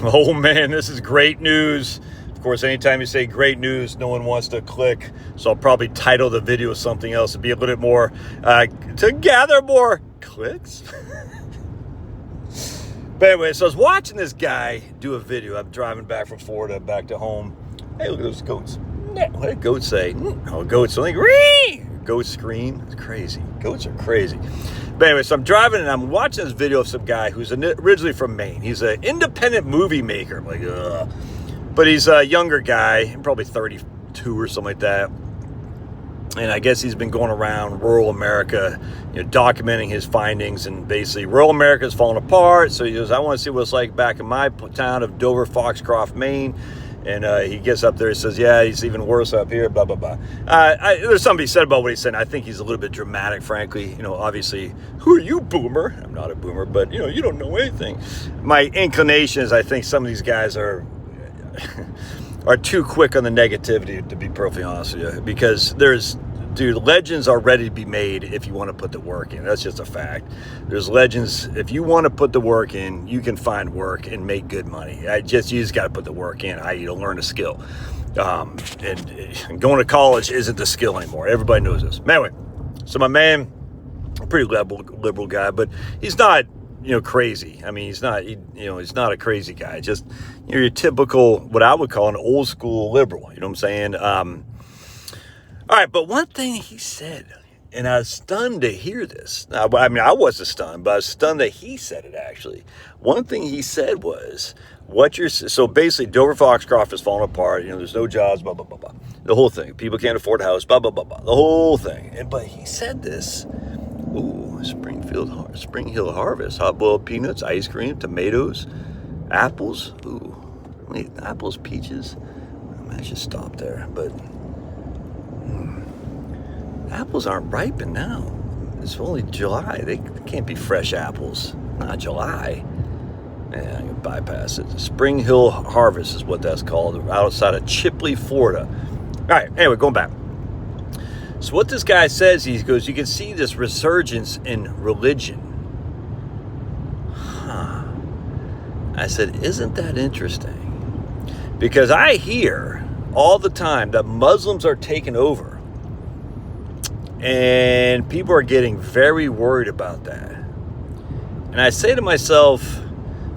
Oh man, this is great news. Of course, anytime you say great news, no one wants to click. So I'll probably title the video something else to be a little bit more, to gather more clicks. But anyway, so I was watching this guy do a video. I'm driving back from Florida, back to home. Hey, look at those goats. What did goats say? Oh, goats are like, ree! Goats scream. It's crazy. Goats are crazy. But anyway, so I'm driving and I'm watching this video of some guy who's originally from Maine. He's an independent movie maker. I'm like, ugh. But he's a younger guy, probably 32 or something like that. And I guess he's been going around rural America, documenting his findings. And basically, rural America is falling apart. So he goes, I want to see what it's like back in my town of Dover, Foxcroft, Maine. And he gets up there and says, yeah, he's even worse up here, blah, blah, blah. There's something he said about what he said. I think he's a little bit dramatic, frankly. Obviously, who are you, boomer? I'm not a boomer, but, you don't know anything. My inclination is I think some of these guys are too quick on the negativity, to be perfectly honest with you. Because legends are ready to be made if you want to put the work in. That's just a fact. There's legends. If you want to put the work in, you can find work and make good money. You just got to put the work in, i.e. to learn a skill. And going to college isn't the skill anymore. Everybody knows this. Anyway, so my man, a pretty liberal guy, but he's not, crazy. I mean, he's not a crazy guy. Just, your typical, what I would call an old school liberal. You know what I'm saying? All right, but one thing he said, and I was stunned to hear this. I wasn't stunned, but I was stunned that he said it, actually. One thing he said was, so basically, Dover Foxcroft is falling apart. There's no jobs, blah, blah, blah, blah. The whole thing. People can't afford a house, blah, blah, blah, blah. The whole thing. But he said this. Ooh, Spring Hill Harvest. Hot-boiled peanuts, ice cream, tomatoes, apples. Ooh, wait, apples, peaches. I should stop there, but... apples aren't ripened now. It's only July. They can't be fresh apples. Not July. Man, I can bypass it. Spring Hill Harvest is what that's called, outside of Chipley, Florida. All right, anyway, going back. So what this guy says, he goes, you can see this resurgence in religion. Huh. I said, isn't that interesting? Because I hear all the time that Muslims are taking over. And people are getting very worried about that. And I say to myself,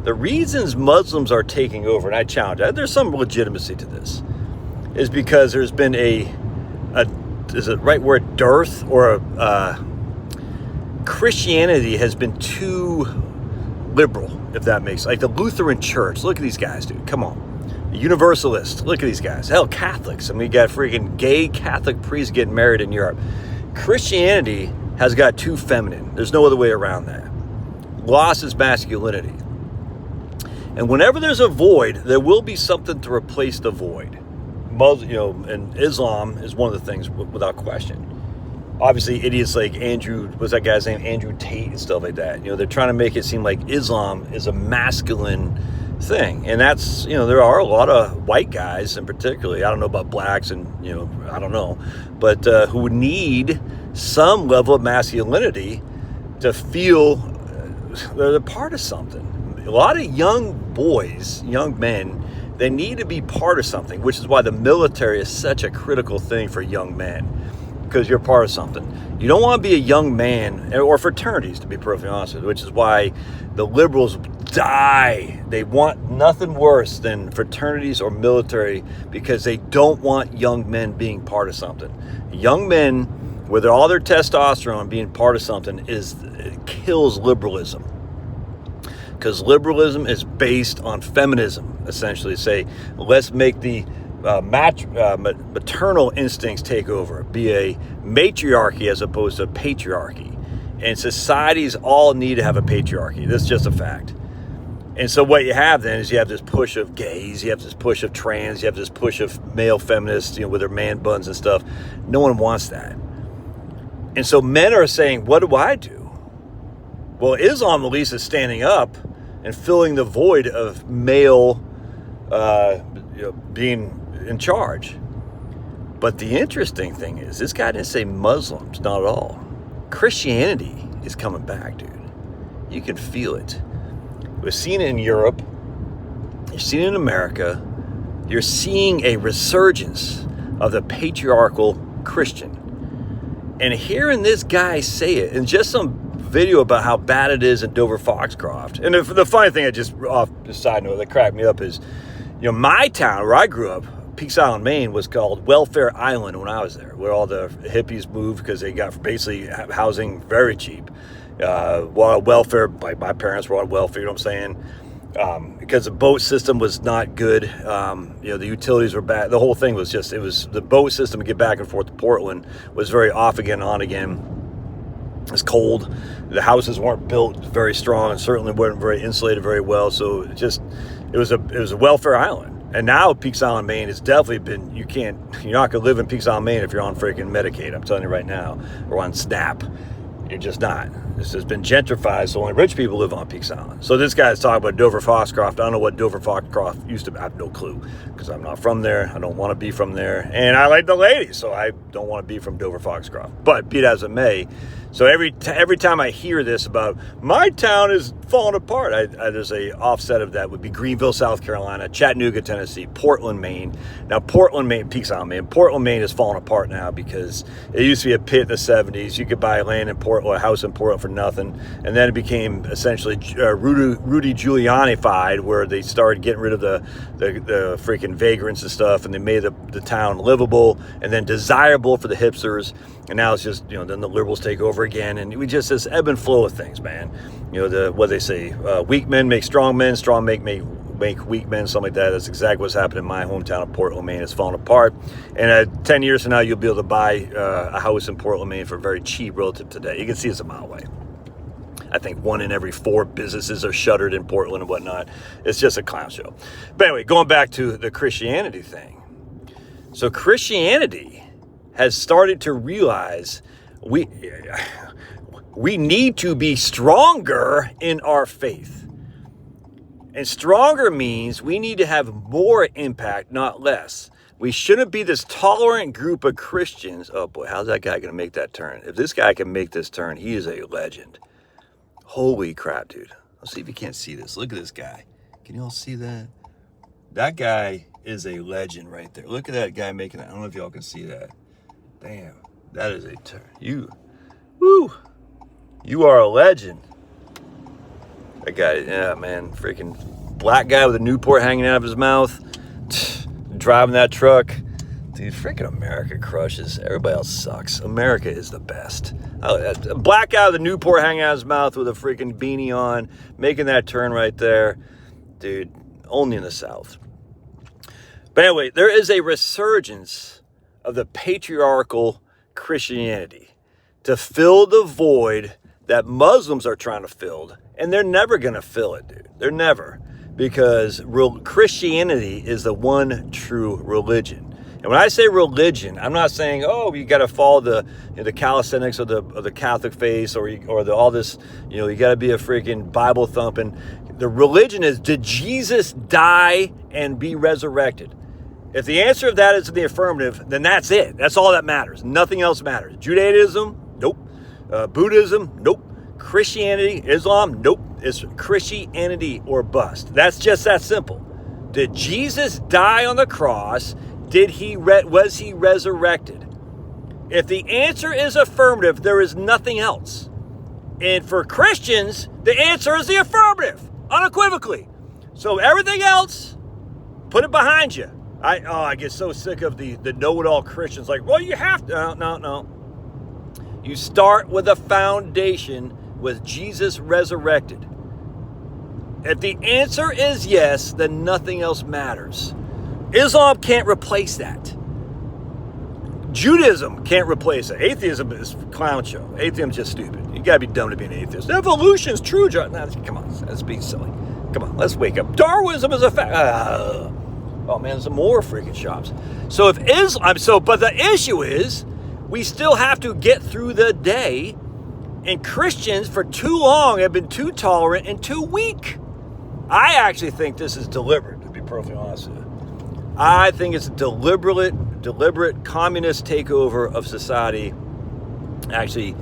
the reasons Muslims are taking over, and I challenge, there's some legitimacy to this, is because there's been is it right word, dearth, or Christianity has been too liberal, if that makes sense. Like the Lutheran Church, look at these guys, dude, come on. Universalists, look at these guys. Hell, Catholics. I mean, you got freaking gay Catholic priests getting married in Europe. Christianity has got too feminine. There's no other way around that. Lost its masculinity. And whenever there's a void, there will be something to replace the void. And Islam is one of the things without question. Obviously, idiots like what's that guy's name? Andrew Tate and stuff like that. They're trying to make it seem like Islam is a masculine thing. And that's, there are a lot of white guys, and particularly, I don't know about blacks and, I don't know, but who need some level of masculinity to feel they're part of something. A lot of young boys, young men, they need to be part of something, which is why the military is such a critical thing for young men, because you're part of something. You don't want to be a young man, or fraternities, to be perfectly honest with you, which is why the liberals die. They want nothing worse than fraternities or military, because they don't want young men being part of something. Young men, with all their testosterone being part of something, it kills liberalism. Because liberalism is based on feminism, essentially. Say, let's make the maternal instincts take over, be a matriarchy as opposed to a patriarchy. And societies all need to have a patriarchy. That's just a fact. And so what you have then is you have this push of gays, you have this push of trans, you have this push of male feminists, with their man buns and stuff. No one wants that. And so men are saying, what do I do? Well, Islam at least is standing up and filling the void of male being in charge. But the interesting thing is, this guy didn't say Muslims, not at all. Christianity is coming back, dude. You can feel it. We've seen it in Europe. You're seeing it in America. You're seeing a resurgence of the patriarchal Christian. And hearing this guy say it, and just some video about how bad it is in Dover Foxcroft. And the funny thing, off the side note that cracked me up is, my town where I grew up, Peaks Island, Maine, was called Welfare Island when I was there, where all the hippies moved because they got basically housing very cheap. Welfare, like my parents were on welfare, you know what I'm saying? Because the boat system was not good. The utilities were bad. The whole thing was the boat system to get back and forth to Portland was very off again, on again. It's cold. The houses weren't built very strong and certainly weren't very insulated very well. So it was a welfare island. And now Peaks Island, Maine has definitely been, you're not going to live in Peaks Island, Maine if you're on freaking Medicaid. I'm telling you right now, or on SNAP. You're just not. This has been gentrified, so only rich people live on Peaks Island. So this guy's talking about Dover Foxcroft. I don't know what Dover Foxcroft used to be. I have no clue because I'm not from there. I don't want to be from there. And I like the ladies, so I don't want to be from Dover Foxcroft. But be it as it may, so every time I hear this about my town is falling apart, there's a offset of that would be Greenville, South Carolina, Chattanooga, Tennessee, Portland, Maine. Now Portland, Maine, Peaks Island, Maine. Portland, Maine is falling apart now because it used to be a pit in the 70s. You could buy land in Portland, a house in Portland for nothing, and then it became essentially Rudy Giuliani-fied, where they started getting rid of the freaking vagrants and stuff, and they made the town livable and then desirable for the hipsters. And now it's just, then the liberals take over again, and we just this ebb and flow of things, man. What they say, weak men make strong men, strong make weak men, something like that. That's exactly what's happened in my hometown of Portland, Maine. It's falling apart. And 10 years from now, you'll be able to buy a house in Portland, Maine for very cheap relative to today. You can see it's a mile away. I think 1 in every 4 businesses are shuttered in Portland and whatnot. It's just a clown show. But anyway, going back to the Christianity thing. So Christianity has started to realize we need to be stronger in our faith. And stronger means we need to have more impact, not less. We shouldn't be this tolerant group of Christians. Oh boy, how's that guy going to make that turn? If this guy can make this turn, he is a legend. Holy crap, dude. Let's see if you can't see this. Look at this guy. Can you all see that? That guy is a legend right there. Look at that guy making that. I don't know if y'all can see that. Damn, that is a turn. You are a legend. That guy, yeah, man, freaking black guy with a Newport hanging out of his mouth, driving that truck. Dude, freaking America crushes. Everybody else sucks. America is the best. A black guy with a Newport hanging out of his mouth with a freaking beanie on, making that turn right there. Dude, only in the South. But anyway, there is a resurgence of the patriarchal Christianity to fill the void that Muslims are trying to fill, and they're never going to fill it, dude. They're never, because Christianity is the one true religion. And when I say religion, I'm not saying, you got to follow the calisthenics of the Catholic faith or all this, you got to be a freaking Bible thumping. The religion is, did Jesus die and be resurrected? If the answer of that is in the affirmative, then that's it. That's all that matters. Nothing else matters. Judaism? Nope. Buddhism? Nope. Christianity? Islam? Nope. It's Christianity or bust. That's just that simple. Did Jesus die on the cross? Was he resurrected? If the answer is affirmative, there is nothing else. And for Christians, the answer is the affirmative, unequivocally. So everything else, put it behind you. I get so sick of the know-it-all Christians like, well, you have to. No. You start with a foundation with Jesus resurrected. If the answer is yes, then nothing else matters. Islam can't replace that. Judaism can't replace it. Atheism is a clown show. Atheism is just stupid. You gotta be dumb to be an atheist. Evolution's true. No, come on, let's be silly. Come on, let's wake up. Darwinism is a fact. Oh man, there's some more freaking shops. So if Islam, but the issue is, we still have to get through the day, and Christians for too long have been too tolerant and too weak. I actually think this is deliberate, to be perfectly honest with you. I think it's a deliberate communist takeover of society, actually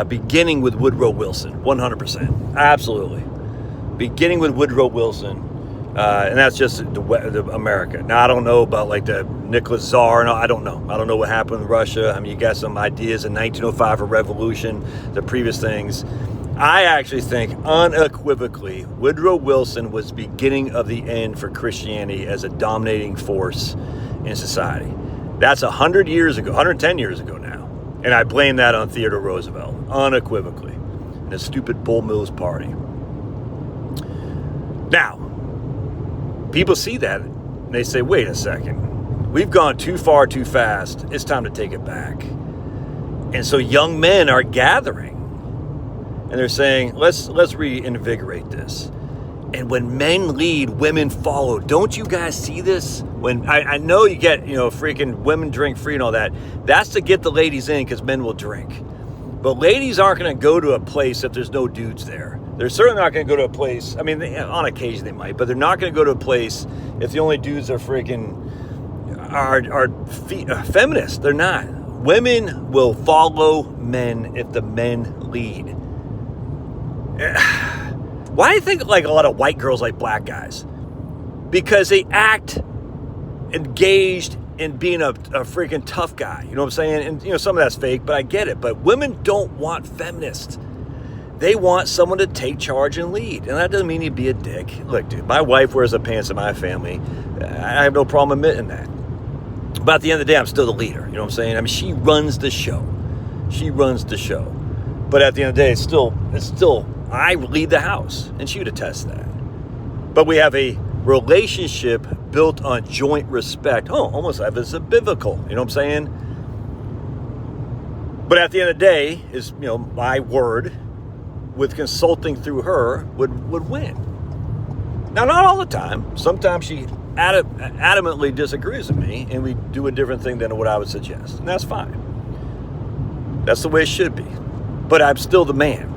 beginning with Woodrow Wilson, 100%. Absolutely. Beginning with Woodrow Wilson. And that's just the America. Now, I don't know about like the Nicholas Tsar. No, I don't know. I don't know what happened in Russia. I mean, you got some ideas in 1905 a revolution, the previous things. I actually think unequivocally Woodrow Wilson was beginning of the end for Christianity as a dominating force in society. That's 100 years ago, 110 years ago now. And I blame that on Theodore Roosevelt, unequivocally, and the stupid Bull Mills Party. Now, people see that and they say, wait a second, we've gone too far too fast. It's time to take it back. And so young men are gathering and they're saying, let's reinvigorate this. And when men lead, women follow. Don't you guys see this? When I know you get, freaking women drink free and all that. That's to get the ladies in because men will drink. But ladies aren't going to go to a place if there's no dudes there. They're certainly not going to go to a place. I mean, on occasion they might, but they're not going to go to a place if the only dudes are feminists. They're not. Women will follow men if the men lead. Why do you think like a lot of white girls like black guys? Because they act engaged in being a freaking tough guy. You know what I'm saying? And some of that's fake, but I get it. But women don't want feminists. They want someone to take charge and lead. And that doesn't mean you be a dick. Look, dude, my wife wears the pants in my family. I have no problem admitting that. But at the end of the day, I'm still the leader. You know what I'm saying? I mean, she runs the show. She runs the show. But at the end of the day, it's still I lead the house. And she would attest that. But we have a relationship built on joint respect. Almost like it's a biblical. You know what I'm saying? But at the end of the day, is my word with consulting through her would win. Now, not all the time. Sometimes she adamantly disagrees with me, and we do a different thing than what I would suggest, and that's fine. That's the way it should be. But I'm still the man.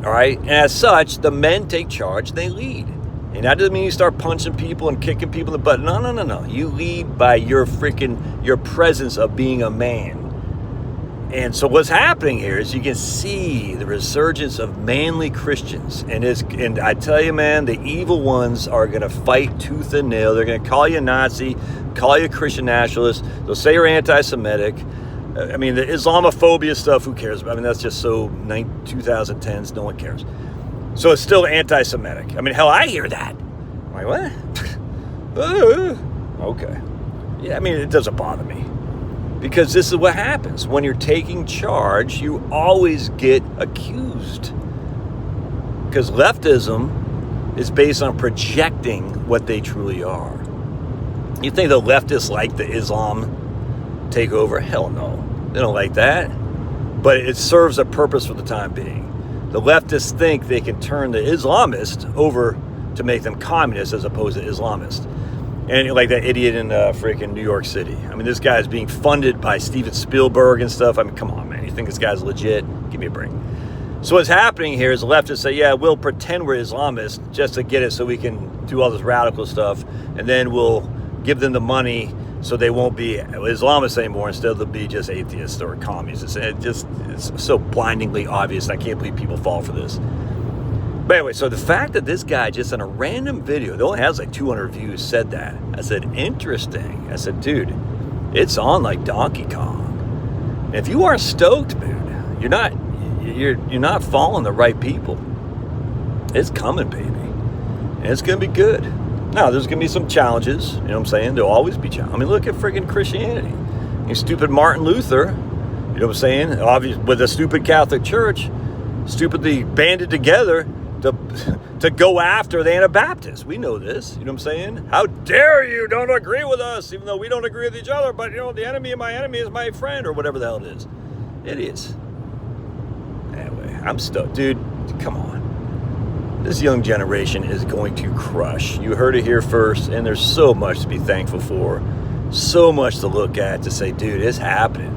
All right, and as such, the men take charge. They lead. And that doesn't mean you start punching people and kicking people in the butt. No. You lead by your presence of being a man. And so what's happening here is you can see the resurgence of manly Christians. And I tell you, man, the evil ones are going to fight tooth and nail. They're going to call you a Nazi, call you a Christian nationalist. They'll say you're anti-Semitic. I mean, the Islamophobia stuff, who cares? I mean, that's just so 2010s, no one cares. So it's still anti-Semitic. I mean, hell, I hear that. I'm like, what? Okay. Yeah, I mean, it doesn't bother me. Because this is what happens. When you're taking charge, you always get accused. Because leftism is based on projecting what they truly are. You think the leftists like the Islam takeover? Hell no. They don't like that. But it serves a purpose for the time being. The leftists think they can turn the Islamists over to make them communists as opposed to Islamists. And like that idiot in freaking New York City. I mean, this guy's being funded by Steven Spielberg and stuff. I mean, come on, man. You think this guy's legit? Give me a break. So what's happening here is the leftists say, yeah, we'll pretend we're Islamists just to get it so we can do all this radical stuff. And then we'll give them the money so they won't be Islamists anymore. Instead, they'll be just atheists or communists. It's so blindingly obvious. I can't believe people fall for this. But anyway, so the fact that this guy just in a random video, it only has like 200 views, said that. I said, interesting. I said, dude, it's on like Donkey Kong. And if you aren't stoked, dude, you're not following the right people. It's coming, baby. And it's going to be good. Now, there's going to be some challenges. You know what I'm saying? There'll always be challenges. I mean, look at freaking Christianity. You stupid Martin Luther, you know what I'm saying? Obviously, with a stupid Catholic Church, stupidly banded together to go after the Anabaptists. We know this. You know what I'm saying? How dare you don't agree with us, even though we don't agree with each other, but the enemy of my enemy is my friend, or whatever the hell it is. Idiots. Anyway, I'm stoked. Dude, come on. This young generation is going to crush. You heard it here first, and there's so much to be thankful for. So much to look at to say, dude, it's happening.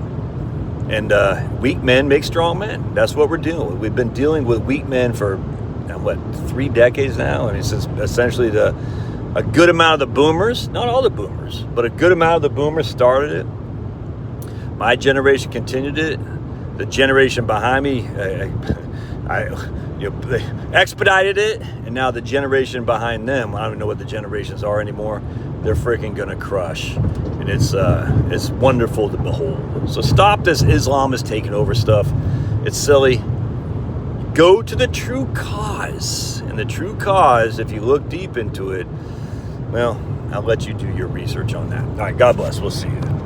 And weak men make strong men. That's what we're dealing with. We've been dealing with weak men for 3 decades now? I mean, since essentially a good amount of the boomers, not all the boomers, but a good amount of the boomers started it. My generation continued it. The generation behind me, they expedited it, and now the generation behind them, I don't even know what the generations are anymore, they're freaking gonna crush. And it's wonderful to behold. So stop this Islam is taking over stuff. It's silly. Go to the true cause. And the true cause, if you look deep into it, well, I'll let you do your research on that. All right, God bless. We'll see you.